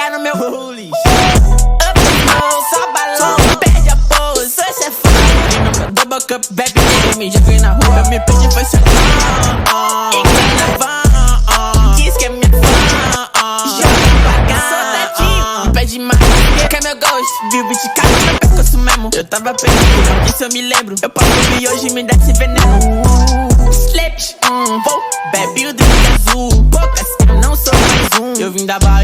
jogar no meu Holy. Up smoke, só balão, perde a pose, sou chefão. No meu double cup, bebe nele, me joguei na rua, eu me perdi, foi seu e carnaval, diz que é minha fã. Joga pra cá, soltadinho, pede mais. Quer meu ghost, viu de cara, meu pescoço mesmo. Eu tava perdido, isso eu me lembro. Eu passo e hoje me dá esse veneno. Slip, vou, bebe o drink azul. Poucas, eu não sou mais um. Eu vim da Bahia.